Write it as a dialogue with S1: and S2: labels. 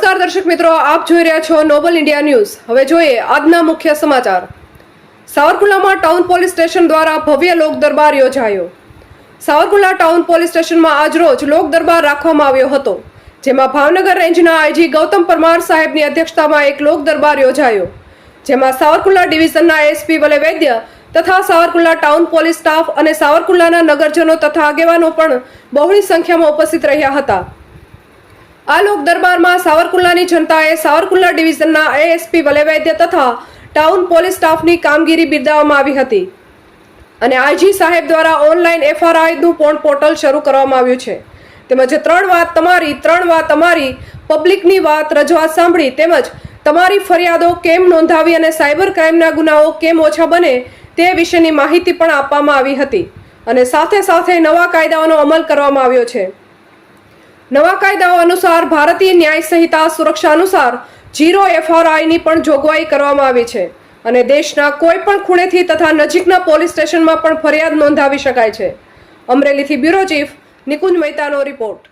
S1: નમસ્કાર દર્શક મિત્રો, આપ જોઈ રહ્યા છો નોબલ ઇન્ડિયા ન્યૂઝ। હવે જોઈએ આજના મુખ્ય સમાચાર। સાવરકુંડલામાં ટાઉન પોલીસ સ્ટેશન દ્વારા ભવ્ય લોક દરબાર યોજાયો। સાવરકુંડલા ટાઉન પોલીસ સ્ટેશનમાં આજરોજ લોક દરબાર રાખવામાં આવ્યો હતો, જેમાં ભાવનગર રેન્જના આઈજી ગૌતમ પરમાર સાહેબની અધ્યક્ષતામાં એક લોક દરબાર યોજાયો, જેમાં સાવરકુંડલા ડિવિઝનના એસપી વલે વૈદ્ય તથા સાવરકુંડલા ટાઉન પોલીસ સ્ટાફ અને સાવરકુંડલાના નગરજનો તથા આગેવાનો પણ બહોળી સંખ્યામાં ઉપસ્થિત રહ્યા હતા। આ લોક દરબારમાં સાવરકુંડલાની જનતાએ સાવરકુંડલા ડિવિઝનના એએસપી વલે વૈદ્ય તથા ટાઉન પોલીસ સ્ટાફની કામગીરી બિરદાવવામાં આવી હતી અને આઈજી સાહેબ દ્વારા ઓનલાઈન એફઆરઆઈનું પણ પોર્ટલ શરૂ કરવામાં આવ્યું છે। તેમજ ત્રણ વાત અમારી પબ્લિકની વાત રજૂઆત સાંભળી તેમજ તમારી ફરિયાદો કેમ નોંધાવી અને સાયબર ક્રાઇમના ગુનાઓ કેમ ઓછા બને તે વિશેની માહિતી પણ આપવામાં આવી હતી અને સાથે સાથે નવા કાયદાઓનો અમલ કરવામાં આવ્યો છે। નવા કાયદાઓ અનુસાર ભારતીય ન્યાય સંહિતા સુરક્ષા અનુસાર 0 એફઆરઆઈની પણ જોગવાઈ કરવામાં આવી છે અને દેશના કોઈ પણ ખૂણેથી તથા નજીકના પોલીસ સ્ટેશનમાં પણ ફરિયાદ નોંધાવી શકાય છે। અમરેલીથી બ્યુરો ચીફ નિકુંજ મહેતાનો રિપોર્ટ।